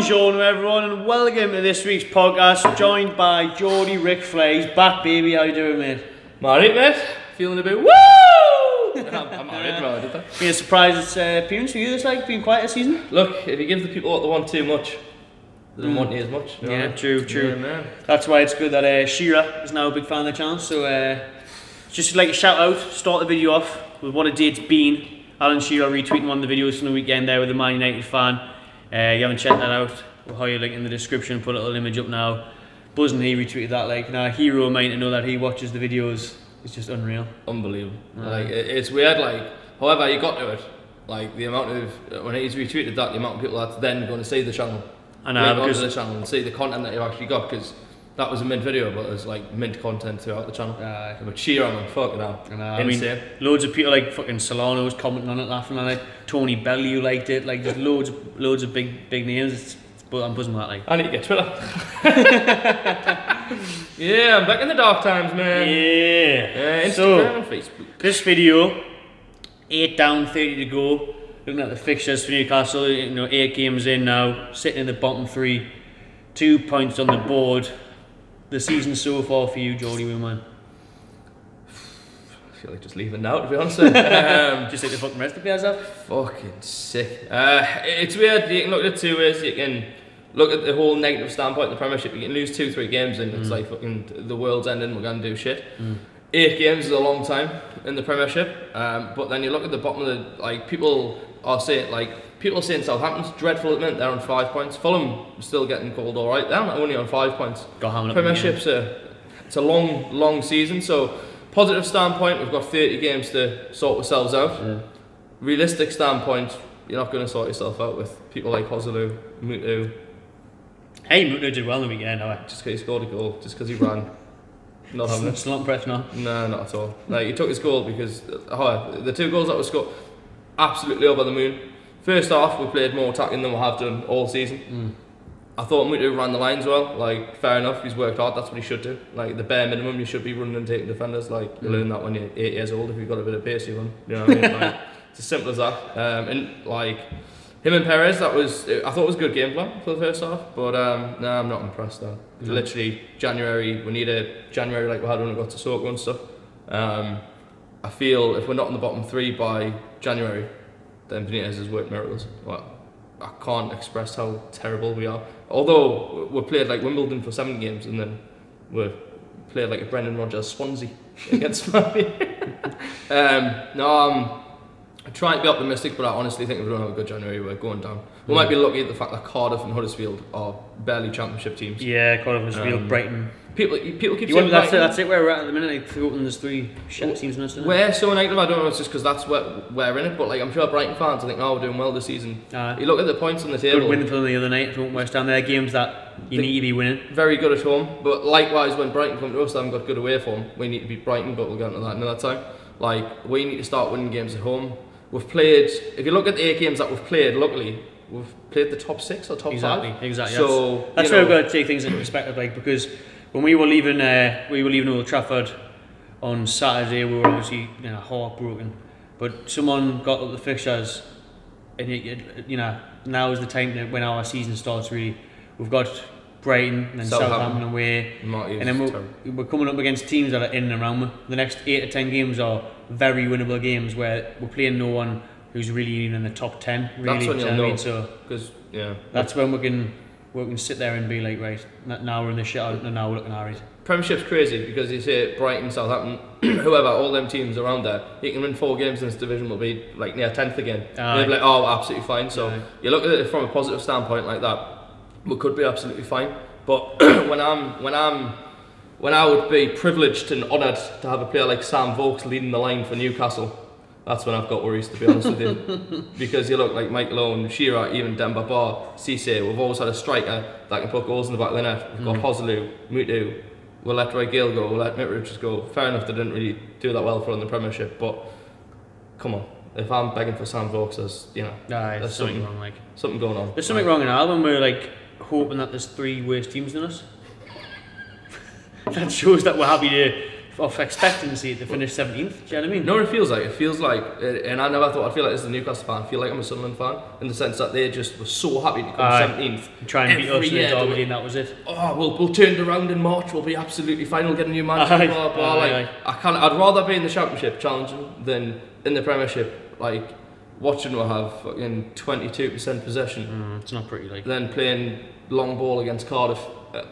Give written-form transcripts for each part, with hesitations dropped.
Buongiorno everyone and welcome to this week's podcast, joined by Geordie Ric Flair. He's back, baby. How you doing, mate? Alright, mate. Feeling a bit woo! I'm alright, bro. Did that? Been a surprise appearance for you this like been quite a season. Look, if you give the people what they want too much, they don't want you as much. You know Yeah, what I mean? true. Yeah, man. That's why it's good that Shearer is now a big fan of the channel. So just like a shout out, start the video off with what a day's been. Alan Shearer retweeting one of the videos from the weekend there with a Man United fan. You haven't checked that out, we'll have your link in the description, put a little image up now. Buzzing he retweeted that, like, now a hero of mine to know that he watches the videos, it's just unreal. Unbelievable. Like, it's weird, like, however you got to it, like, the amount of, when he's retweeted that, the amount of people that's then going to see the channel. I know, because the channel and see the content that you've actually got, because that was a mint video, but there's like mint content throughout the channel. But cheer on them, fuck it out. I mean, loads of people like fucking Solano's commenting on it, laughing on it. Tony Bellew liked it, like just loads of big names. But I'm buzzing with that, like. I need to get Twitter. Yeah, I'm back in the dark times, man. Yeah. Instagram and Facebook. This video, 8 down, 30 to go. Looking at the fixtures for Newcastle, 8 games in now, sitting in the bottom 3, 2 points on the board. The season so far for you, Geordie Woman? I feel like just leaving now, to be honest. Just like the fucking rest of the players have? Fucking sick. It's weird, you can look at it 2 ways. You can look at the whole negative standpoint of the Premiership. You can lose 2-3 games and it's like fucking the world's ending, we're going to do shit. 8 games is a long time in the Premiership, but then you look at the bottom of the, like, people are saying, people saying Southampton's dreadful at the minute, they're on 5 points. Fulham still getting called alright, they're only on 5 points. Premiership's it's a long season, so positive standpoint, we've got 30 games to sort ourselves out. Realistic standpoint, you're not going to sort yourself out with people like Hozelu, Mutu. Hey, Mutu did well in the weekend, just because he scored a goal, just because he ran. Not having it. Still not impressed now? No, not at all. Like, he took his goal because the 2 goals that were scored, absolutely over the moon. First half, we played more attacking than we have done all season. I thought Mutu ran the lines well. Like, fair enough, he's worked hard. That's what he should do. Like, the bare minimum, you should be running and taking defenders. Like, you learn that when you're 8 years old. If you've got a bit of pace, you run. You know what I mean? Like, it's as simple as that. And like him and Perez, I thought it was a good game plan for the first half. But no, I'm not impressed though. Literally January, we need a January like we had when we got to Soko and stuff. I feel if we're not in the bottom 3 by January, then Benitez has worked miracles. Well, I can't express how terrible we are. Although we played like Wimbledon for 7 games and then we played like a Brendan Rodgers Swansea against me. No, I'm trying to be optimistic, but I honestly think if we don't have a good January, we're going down. We might be lucky at the fact that Cardiff and Huddersfield are barely championship teams. Yeah, Cardiff, Huddersfield, Brighton. People keep saying that's it where we're at the minute. Like, there's 3 shit teams in us. We're so negative. I don't know. It's just because that's where we're in it. But like, I'm sure Brighton fans, I think, we're doing well this season. You look at the points on the table. Good win for them the other night from West Ham. They're games that you need to be winning. Very good at home, but likewise when Brighton come to us, they haven't got good away form. We need to beat Brighton, but we'll get into that another time. Like, we need to start winning games at home. We've played. If you look at the 8 games that we've played, luckily we've played the top 6 or top 5. Exactly. So that's where we've got to take things into perspective, like, because when we were leaving Old Trafford on Saturday, we were obviously heartbroken. But someone got up the fixtures, and now is the time when our season starts. Really, we've got Brighton and then Southampton away, and then we're coming up against teams that are in and around. The next 8 to 10 games are very winnable games where we're playing no one who's really even in the top 10. Really, that's when you'll know. So that's when we can sit there and be like, right, now we're in the shit out and now we're looking alright. Premiership's crazy because you say Brighton, Southampton, whoever, all them teams around there, you can win 4 games in this division, will be like near 10th again. They'll be like, oh, absolutely fine. So you look at it from a positive standpoint like that, we could be absolutely fine. But when I would be privileged and honoured to have a player like Sam Vokes leading the line for Newcastle, that's when I've got worries, to be honest with you. Because you look like Michael Owen, Shearer, even Demba Ba, Cisse, we've always had a striker that can put goals in the back of the net. We've got Hozelu, Mutu, we'll let Roy Gale go, we'll let Mitrovic go. Fair enough, they didn't really do that well for in the Premiership, but come on. If I'm begging for Sam Vokes, there's something wrong, like. Something going on. There's something wrong in Ireland. We're like hoping that there's 3 worse teams than us. That shows that we're happy to of expectancy to finish 17th. Do you know what I mean? You know what it feels like? It feels like, and I never thought I'd feel like this as a Newcastle fan. I feel like I'm a Sunderland fan in the sense that they just were so happy to come 17th. Try and beat us in the year, Derby, and that was it. Oh, we'll turn it around in March. We'll be absolutely fine. We'll get a new manager. Blah, blah. Like, I'd rather be in the Championship challenging than in the Premiership. Like watching we'll have fucking 22% possession. It's not pretty, like. Then playing long ball against Cardiff.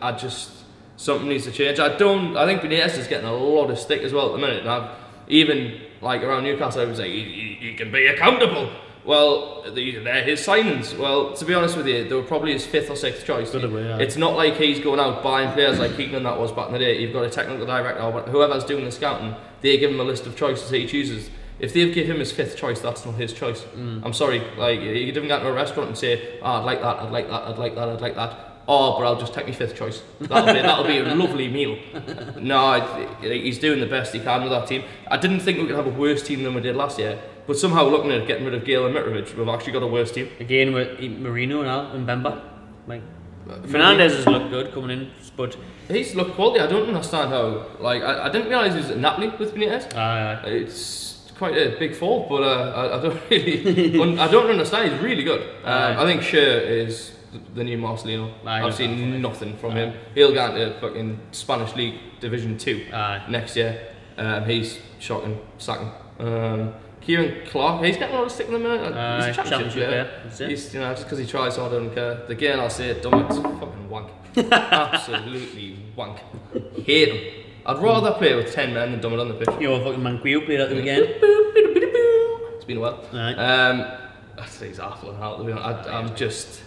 I just. Something needs to change. I think Benitez is getting a lot of stick as well at the minute. And even like around Newcastle, I was like, he can be accountable. Well, they're his signings. Well, to be honest with you, they were probably his 5th or 6th choice. It's not like he's going out buying players like Keegan that was back in the day. You've got a technical director, but whoever's doing the scouting, they give him a list of choices that he chooses. If they've given him his 5th choice, that's not his choice. I'm sorry. Like, you didn't go to a restaurant and say, I'd like that, I'd like that, I'd like that, I'd like that. Oh, but I'll just take my 5th choice. That'll be a lovely meal. No, he's doing the best he can with that team. I didn't think we could have a worse team than we did last year, but somehow looking at getting rid of Gale and Mitrovic, we've actually got a worse team. Again with Marino now and Bemba. Like, Fernandez has looked good coming in, but he's looked quality. I don't understand how. Like, I didn't realise he was at Napoli with Benitez. It's quite a big fault, but I don't really. I don't understand. He's really good. I think Scher is the new Marcelino. I've seen nothing from him. He'll get into fucking Spanish League Division 2 next year. He's shocking, sacking. Kieran Clark, he's getting a lot of stick in the minute. He's a championship player. He's, just because he tries hard, I don't care. Again, I'll say it, Dummett's fucking wank. Absolutely wank. Hate him. I'd rather play with 10 men than Dummett on the pitch. You're fucking Manquillo played at the weekend. It's been a while. I think he's awful and out. I'm just.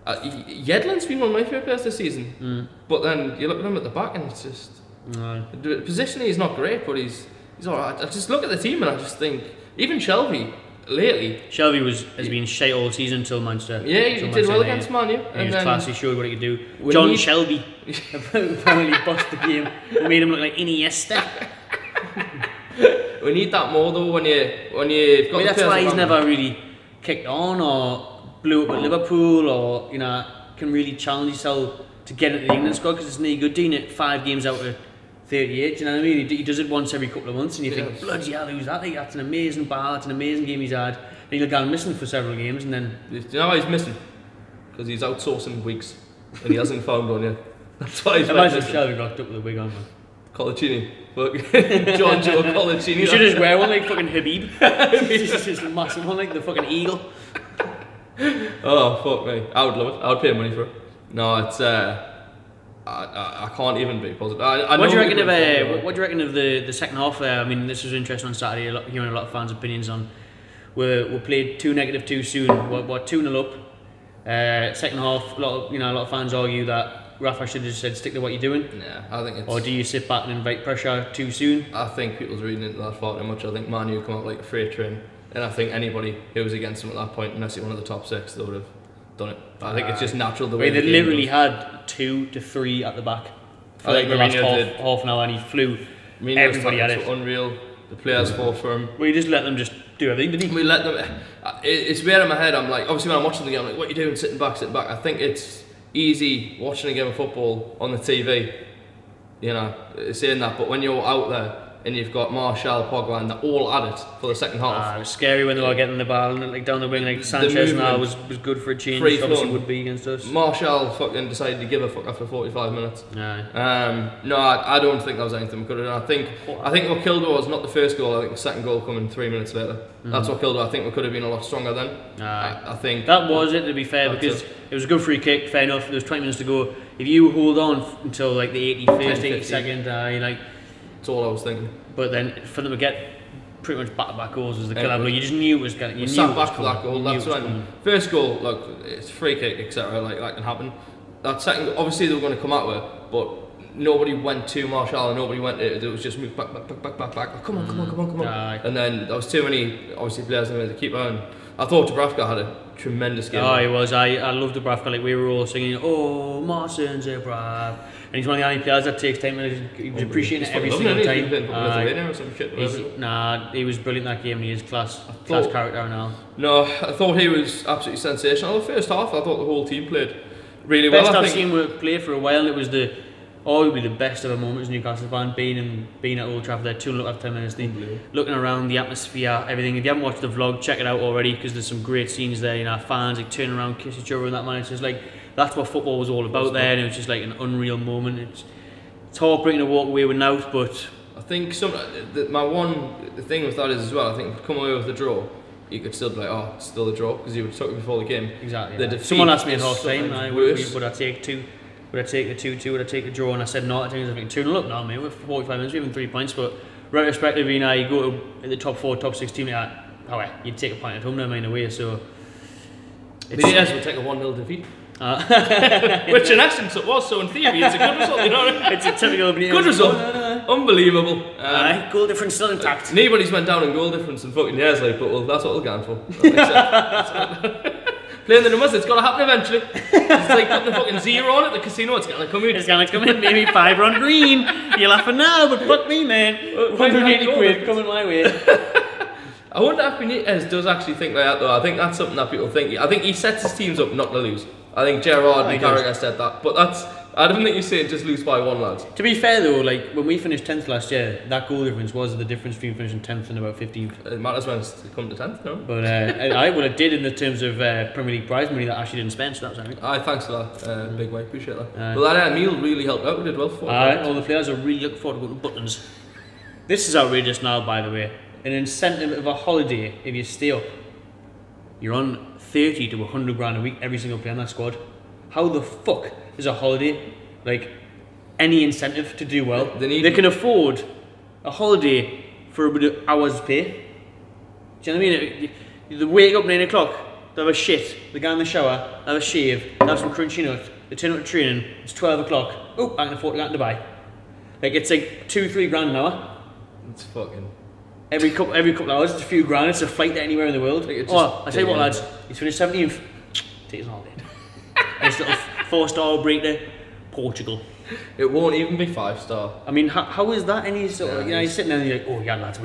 Yedlin's been one of my favourite players this season, but then you look at him at the back and it's just positionally he's not great, but he's alright. I just look at the team and I just think even Shelby lately. Shelby has been shite all season until Manchester. Yeah, he did well against Man U. He was class. He showed what he could do. John Shelby apparently bust the game. We made him look like Iniesta. We need that more though when you've got. That's why he's never really kicked on or blew up at Liverpool, or can really challenge himself to get into the England squad, because it's no good doing it 5 games out of 38. Do you know what I mean? He does it once every couple of months, and you think, bloody hell, who's that? That's an amazing bar. That's an amazing game he's had. And he'll go missing for several games, and then. Do you know why he's missing? Because he's outsourcing wigs, and he hasn't found one yet. That's why he's. Imagine if Shelby rocked up with a wig on, man. Collicini. Giorgio Collicini. You should just wear one like fucking Habib. Just a massive one like the fucking eagle. Oh fuck me! I would love it. I would pay money for it. No, it's I can't even be positive. What do you reckon of the second half? I mean, this was interesting on Saturday. Hearing a lot of fans' opinions on. We played 2-2 too soon. We're 2-0 up. Second half, a lot of fans argue that Rafa should have just said stick to what you're doing. Yeah, I think it's. Or do you sit back and invite pressure too soon? I think people's reading into that far too much. I think Man U come out like a freight train. And I think anybody who was against them at that point, unless you're one of the top 6, they would have done it. I think it's just natural the way they literally had 2 to 3 at the back for like the last half an hour, and he flew everybody at it. Unreal. The players fought for him. Well, you just let them just do everything, didn't he? We let them. It's weird in my head. I'm like, obviously when I'm watching the game, I'm like, what are you doing, sitting back? I think it's easy watching a game of football on the TV, saying that, but when you're out there and you've got Martial, Pogba, and they're all at it for the second half. It was scary when they were getting the ball and like down the wing. Like Sanchez now was good for a change. Obviously would be against us. Martial fucking decided to give a fuck after 45 minutes. No, I don't think that was anything we could have done. I think what killed us was not the first goal. I think the second goal coming 3 minutes later. That's what killed us. I think we could have been a lot stronger then. I think that was it, to be fair, because it was a good free kick. Fair enough. There was 20 minutes to go. If you hold on until like the 81st, 82nd, that's all I was thinking. But then for them to get pretty much back-to-back goals was the killer blow. You just knew it was going to. You sat back for that goal. That's when first goal, look, it's free kick, etc. Like that can happen. That second, obviously they were going to come out with it, but nobody went to Martial and nobody went to it. It was just move back. Oh, come on. And then there was too many obviously players in the keeper. And I thought Dubravka had a tremendous game. Oh, he was. I loved Dubravka. Like we were all singing, "Oh, Marcin's a brav." And he's one of the only players that takes time, and he was appreciating it every single time. He was brilliant that game. He is class character now. No, I thought he was absolutely sensational. The first half, I thought the whole team played really well. Best I've seen play for a while. It was the arguably the best ever moment as a Newcastle fan, being at Old Trafford there, 2-0 after 10 minutes, looking around, the atmosphere, everything. If you haven't watched the vlog, check it out already, because there's some great scenes there. You know, fans like turning around, kiss each other and that, man. It's just like, that's what football was all about there, and it was just like an unreal moment. It's heartbreaking to walk away with now, but I think my one thing with that is as well, I think if you come away with the draw, you could still be like, oh, it's still a draw, because you would have took it before the game. Exactly. Someone asked me at half time, would I take the 2-2, would I take a draw? And I said no. I think it's 2-0. Look, no, mate, we're 45 minutes, we're even 3 points, but retrospectively, you know, you go to the top 4, top 6 team, you'd take a point at home, never mind away, so... Yes, we'll take a 1-0 defeat. Which in essence it was, so in theory it's a good result, you know. It's a typical good result. Unbelievable. Goal difference still intact. Nobody's went down in goal difference in fucking years, like, but that's what we're going for. Playing the numbers, it's got to happen eventually. It's like putting the fucking 0 on at the casino, it's going to come in. It's going to come in, maybe 5 on green. You're laughing now, but fuck me, man. 180 quid coming my way. I wonder if Benitez does actually think like that though. I think that's something that people think. I think he sets his teams up not to lose. I think Gerrard and Carragher said that, but I don't think you say just lose by 1, lads. To be fair though, like when we finished 10th last year, that goal difference was the difference between finishing 10th and about 15th. It matters when it's come to 10th, no? But it did in the terms of Premier League prize money that Ashley didn't spend, so that was anything. Thanks for that, big way, appreciate that. But that meal really helped out, we did well for it. All the players are really looking forward to going to Buttons. This is outrageous now, by the way. An incentive of a holiday if you stay up. You're on 30 to 100 grand a week, every single player in that squad. How the fuck is a holiday like any incentive to do well? They can afford a holiday for a bit of hours pay. Do you know what I mean? They wake up 9 o'clock, they have a shit, they go in the shower, they have a shave, they have some crunchy nut, they turn up to training, it's 12 o'clock, oh, I can afford to go out to Dubai. Like, it's like 2-3 grand an hour. It's fucking... Every couple of hours, it's a few grand, it's a flight to anywhere in the world. Like, I tell you what, lads, he's finished 17th, take his holiday. Nice little 4-star break there, Portugal. It won't even be 5-star. I mean, how is that any sort of, you know, you're sitting there and you're like, oh yeah, lads,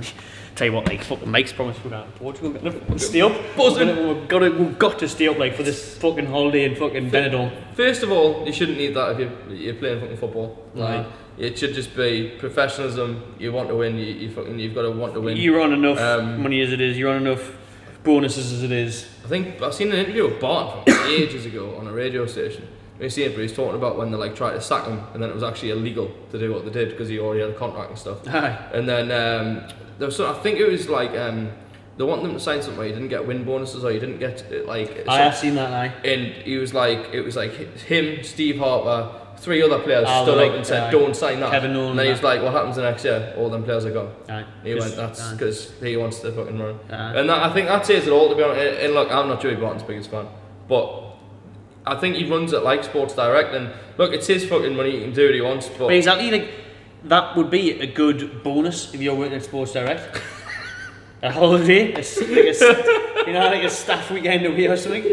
tell you what, like, fucking Mike's promised we're going to Portugal, stay up. We've got to stay up, like, for this fucking holiday in fucking Benidorm. First of all, you shouldn't need that if you're playing fucking football. Like, it should just be professionalism. You want to win, you've got to want to win. You're on enough money as it is, you're on enough bonuses as it is. I think I've seen an interview with Barton from ages ago on a radio station. He's talking about when they like tried to sack him, and then it was actually illegal to do what they did because he already had a contract and stuff. And then there was I think it was like they want them to sign something where you didn't get win bonuses or you didn't get like. I have seen that now. And he was like, it was like him, Steve Harper, 3 other players stood up and said, "Don't sign that." Kevin Nolan. And then he was like, "What happens the next year? All them players are gone." He went, "That's because he wants to fucking run." And I think that says it all, to be honest. And look, I'm not Joey Barton's biggest fan, but I think he runs it like Sports Direct. And look, it's his fucking money; he can do what he wants. But exactly, like that would be a good bonus if you're working at Sports Direct. A holiday, like a staff weekend away or something.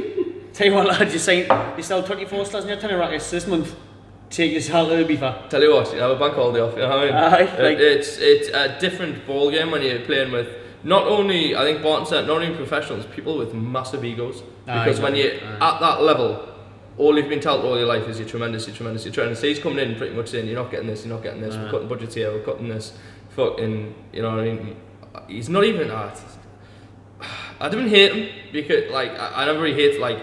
Tell you what, lads, you sell 24 stars in your tenner rackets this month. Take your salary, be fair. Tell you what, you have a bank holiday off. You know what I mean? It's a different ball game when you're playing with not only, I think Barton said, not only professionals, people with massive egos. Because when you're at that level, all you've been told all your life is you're tremendous, you're tremendous, you're tremendous. So he's coming in pretty much saying, you're not getting this, you're not getting this. We're cutting budgets here, we're cutting this. Fucking, you know what I mean? He's not even. I didn't hate him because, like, I never really hate, like,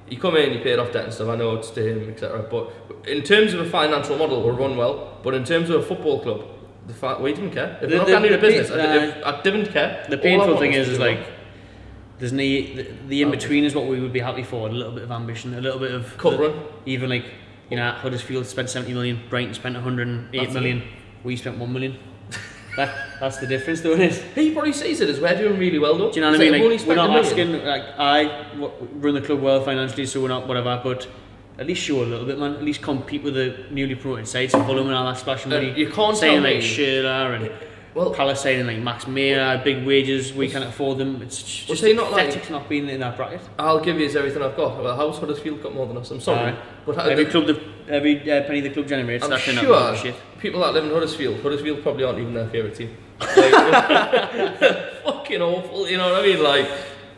he come in, he paid off debt and stuff. I know it's to him, etc. But in terms of a financial model, we're run well. But in terms of a football club, we didn't care. If we're not going to do business, I didn't care. The painful thing is like, there's the in between is what we would be happy for. A little bit of ambition, a little bit of cup run. Even like, you know, Huddersfield spent 70 million, Brighton spent 108 million, we spent 1 million. That's the difference, though, isn't it? He probably sees it as we're doing really well, though. Do you know what I mean? Like, we're not asking, like, I run the club well financially, so we're not whatever, but at least show a little bit, man. At least compete with the newly promoted sides, Fulham and all that splashing money. You can't saying tell like Shearer and Palace saying like Max Meyer, big wages, we can't afford them. It's just pathetic not being in that bracket. I'll give you everything I've got. Well, how's Huddersfield got more than us? I'm sorry. But every penny the club generates, I'm that's sure shit. People that live in Huddersfield probably aren't even their favourite team. Like, fucking awful, you know what I mean? Like,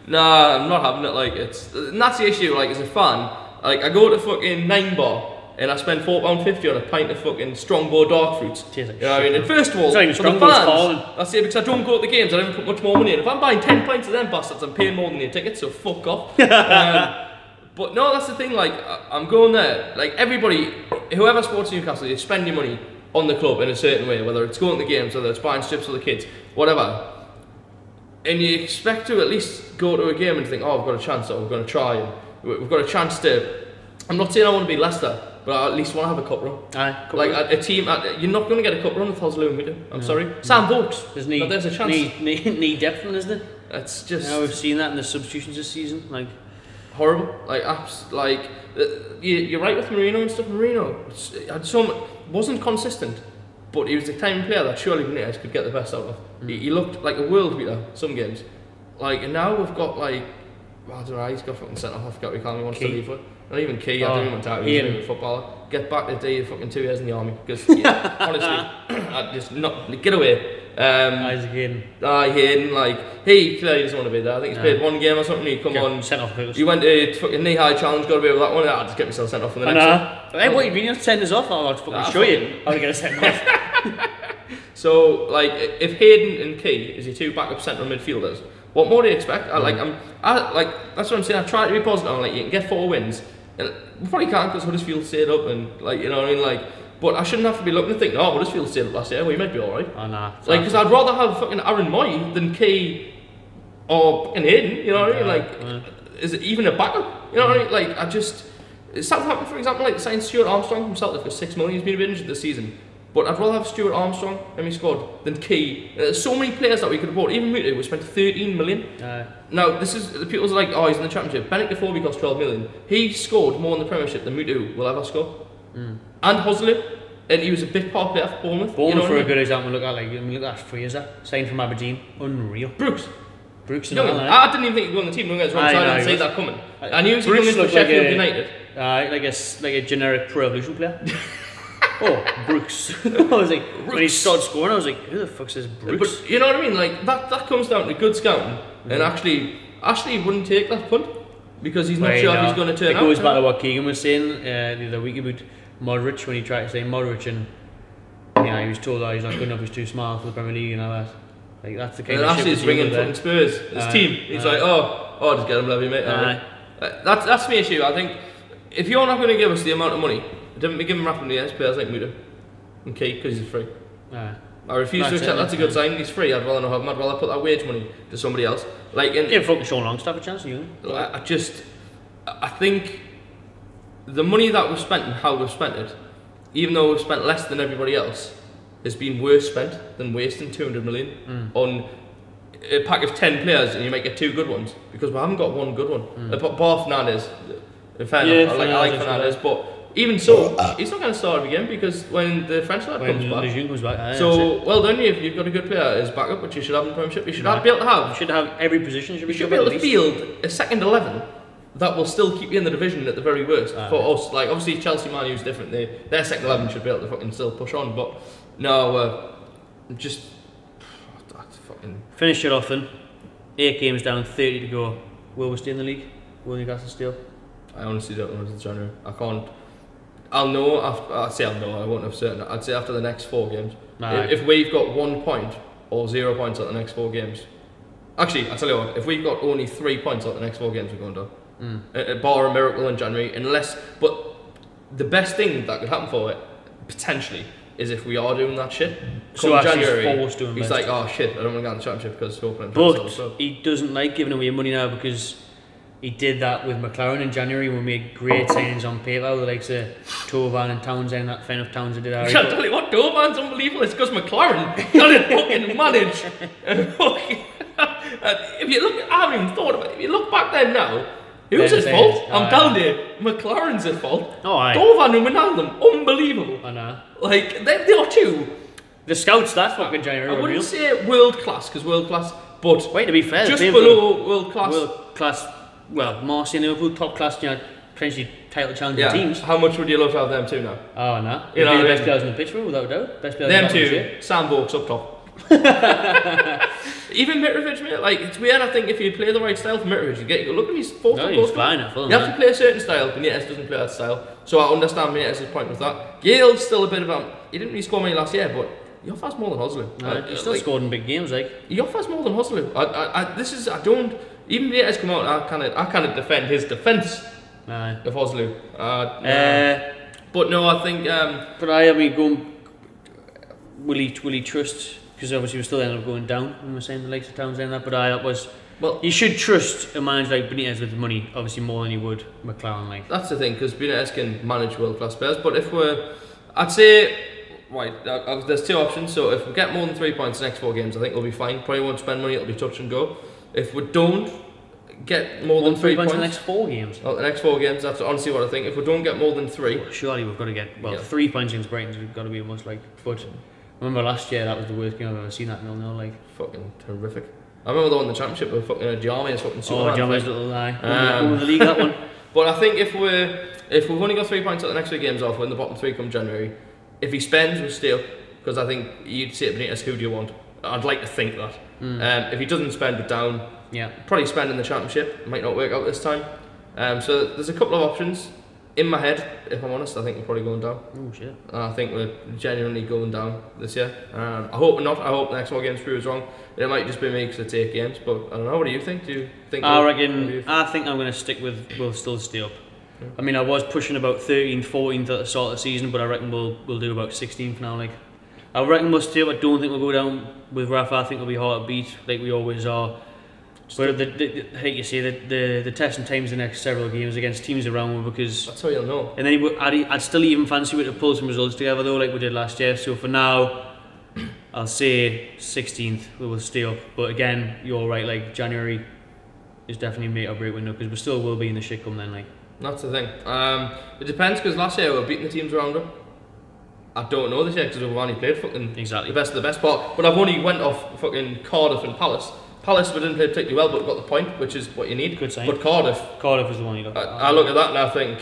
nah, I'm not having it. Like, and that's the issue. Like, as a fan, like, I go to fucking 9 Bar and I spend £4.50 on a pint of fucking Strongbow dark fruits. Tastes like You know what I mean? And first of all, It's not even for the Strongbow, it's fans, Carling. that's it, because I don't go to the games, I don't put much more money in. If I'm buying 10 pints of them bastards, I'm paying more than your ticket, so fuck off. But no, that's the thing, like, I'm going there, like, everybody, whoever supports Newcastle, you spend your money on the club in a certain way, whether it's going to the games, whether it's buying strips for the kids, whatever. And you expect to at least go to a game and think, oh, we've got a chance, or we're going to try, and we've got a chance to, I'm not saying I want to be Leicester, but I at least want to have a cup run. Like a team, you're not going to get a cup run with Hoslu and Widow. I'm sorry. Sam Vokes, There's but there's a chance. knee depth, isn't it? It's just We've seen that in the substitutions this season. Like horrible. Like you're right with Marino and stuff. Marino wasn't consistent, but he was the kind of player that surely Benitez could get the best out of. He looked like a world beater some games. Like, and now we've got like, I don't know, he's got fucking centre half. He can't wants to leave with. Not even Key. I don't even want to he's a footballer. Get back to do fucking 2 years in the army, because honestly, I just not get away. Isaac Hayden. Hayden, like, he clearly doesn't want to be there. I think he's played one game or something. He come on, sent off. He went to fucking knee-high challenge, got away with that one. I'll just get myself sent off for the next one. Hey, what, you really have to send us off? I'll fucking show you how to get us sent off. So, like, if Hayden and Key is your two backup central midfielders, what more do you expect? That's what I'm saying. I try to be positive. I'm like, you can get 4 wins, and we probably can't because Huddersfield stayed up, and like, you know what I mean, like. But I shouldn't have to be looking and thinking, oh, Huddersfield stayed up last year. Well, you might be all right. Oh nah. Like, because I'd rather have fucking Aaron Moy than Key or fucking Hayden. You know what I mean? Like, is it even a backup? You know what I mean? Like, I just. Southampton, for example, like signed Stuart Armstrong from Celtic for $6 million. He's been a bit injured this season. But I'd rather have Stuart Armstrong in my squad than Key. There's so many players that we could have bought. Even Mutu, we spent 13 million. Now, this is, the people's like, oh, he's in the Championship. Bennett Defoe cost 12 million. He scored more in the Premiership than Mutu will ever score. And Hoslu, and he was a big part player for Bournemouth. Bournemouth, for a good example, look at Fraser, signed from Aberdeen. Unreal. Brooks. And all that. I didn't even think he'd go on the team. Don't get us wrong, so I didn't see that coming. I knew he was going to Sheffield United. Like a generic Pro Evolution player. Oh, Brooks. I was like, when he started scoring, I was like, who the fuck says Brooks? But you know what I mean? Like, that comes down to good scouting. And actually wouldn't take that punt because he's not sure if he's going to turn out. It goes back to what Keegan was saying the other week about Modric, when he tried to say Modric, and he was told that he's not good enough, he's too small for the Premier League and all that. Like, that's the kind of shit. And Ashley's ringing fucking Spurs, his team. He's like, oh, just get him, levy, mate. That's my issue. I think if you're not going to give us the amount of money, don't be giving rapidly as players like Muda and Key, because he's free. I refuse to accept that's a good sign. He's free. I'd rather not have him. I'd rather put that wage money to somebody else. Like, give fucking Sean Longstaff a chance, you know. I think the money that we've spent and how we've spent it, even though we've spent less than everybody else, has been worse spent than wasting 200 million on a pack of 10 players, and you might get 2 good ones, because we haven't got one good one. Bar Fernandez. In fairness, I like Fernandez, but even so, he's not going to start again because when the French lad comes back. So well done, you've got a good player as backup, which you should have in the Premiership. You should be able to have. You should have every position. You should be able to field a second 11 that will still keep you in the division at the very worst. For us, like, obviously Chelsea, Man U's different. Their second 11 should be able to fucking still push on, but no, just that's fucking. Finish it off then. 8 games down, 30 to go. Will we stay in the league? Will Newcastle still? I honestly don't know until January. I can't. I'll know after. I'd say I'll know. I won't have certain. I'd say after the next 4 games. If we've got 1 point or 0 points at the next 4 games. Actually, I'll tell you what. If we've got only 3 points at the next 4 games, we're going down. Bar a miracle in January, unless. But the best thing that could happen for it, potentially, is if we are doing that shit. So January, he's like, oh shit, I don't want to get in the Championship because hoping. But he doesn't like giving away money now, because he did that with McLaren in January when we made great signings on paper, with the likes of Tovan and Townsend. That fair enough, Townsend did alright. I'll tell you what, Tovan's unbelievable. It's because McLaren can't fucking manage. If you look, I haven't even thought about it. If you look back then now, who's his fault? I'm telling you, McLaren's at fault. Tovan and Wijnaldum, unbelievable. I know. Like, they are two. The scouts that fucking January. I wouldn't say world class, because world class, but wait, to be fair, just below world class. World class. Well, Marseille and Liverpool, top class, potentially title challenging teams. How much would you love to have them two now? Oh no, you know, the best players in the pitch, without a doubt. Best players. Them two, Sam Vokes up top. Even Mitrovic, mate, like, it's weird. I think if you play the right style for Mitrovic, you get, look at his fourth No, he's flying at full. You have to play a certain style, Benitez doesn't play that style. So I understand Benitez's point with that. Gale's still a bit of a, he didn't really score many last year, but he offers more than Hoslu. No, he still scored in big games, like. He offers more than Hoslu. I don't, even Benitez come out, I kind of defend his defence of Hoslu. But no, I think. But I mean, will he trust? Because obviously we still end up going down when we're saying the likes of Townsend and that. But well, you should trust a manager like Benitez with the money, obviously more than you would McLaren. Like that's the thing, because Benitez can manage world class players. But if I'd say, right, there's two options. So if we get more than 3 points in the next 4 games, I think we'll be fine. Probably won't spend money; it'll be touch and go. If we don't get more than 3 points in the next 4 games. Oh, the next 4 games, that's honestly what I think. If we don't get more than 3, well, surely we've got to get 3 points against Brighton. We've got to be almost like. But remember last year, that was the worst game I've ever seen. That 0-0, like fucking terrific. I remember the one in the championship with fucking Giammi's fucking Superman. Oh, Giammi's little lie. Won the league, that one. But I think if we've only got 3 points at the next 3 games off, we're in the bottom 3 come January. If he spends, we'll stay up. Because I think you'd say to Benitez, who do you want? I'd like to think that. If he doesn't spend, we're down. Yeah. Probably spend in the championship. Might not work out this time. So there's a couple of options. In my head, if I'm honest, I think we're probably going down. Oh shit. I think we're genuinely going down this year. I hope we're not. I hope the next 4 games proves wrong. It might just be me because it's 8 games. But I don't know. What do you think? Do you think? I think I'm going to stick with we'll still stay up. Yeah. I mean, I was pushing about 13th, 14th at the start of the season, but I reckon we'll do about 16th now. Like, I reckon we'll stay up. I don't think we'll go down with Rafa. I think we'll be hard to beat, like we always are. But I hate you say the testing times the next several games against teams around because that's how you'll know. And then I'd still even fancy to pull some results together though, like we did last year. So for now, I'll say 16th we will stay up. But again, you're right. Like January is definitely a make or break window because we still will be in the shit come then. Like that's the thing. It depends because last year we were beating the teams around them. I don't know this year because we've only played fucking the best of the best part. But I've only went off fucking Cardiff and Palace. Palace we didn't play particularly well, but got the point, which is what you need. Good sign. But Cardiff is the one you got. I look at that and I think,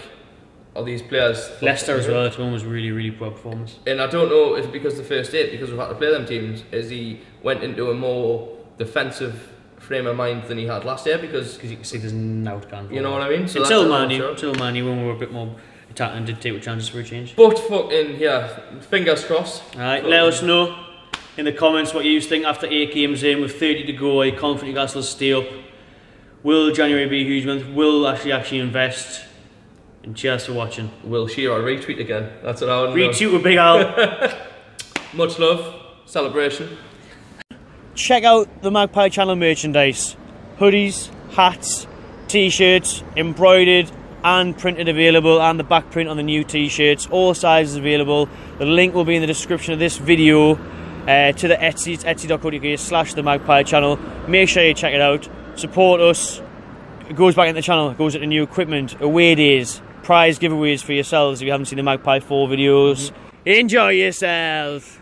are these players? Leicester as well. That one was really, really poor performance. And I don't know if because the first 8, because we've had to play them teams, is he went into a more defensive frame of mind than he had last year because you can see there's an outcome. You know what I mean? So until Manu, when we were a bit more attacking, did take with chances for a change. But fucking yeah, fingers crossed. Alright, let us know in the comments what you think after 8 games in with 30 to go. Are you confident Newcastle will stay up? Will January be a huge month? Will actually invest? And cheers for watching. Will Shearer retweet again? That's what I want to know. Retweet with Big Al. Much love. Celebration. Check out the Magpie channel merchandise. Hoodies, hats, t-shirts, embroidered and printed available, and the back print on the new t-shirts. All sizes available. The link will be in the description of this video. To the Etsy, it's etsy.co.uk/the Magpie channel. Make sure you check it out. Support us. It goes back into the channel. It goes into new equipment, away days, prize giveaways for yourselves if you haven't seen the Magpie 4 videos. Enjoy yourself.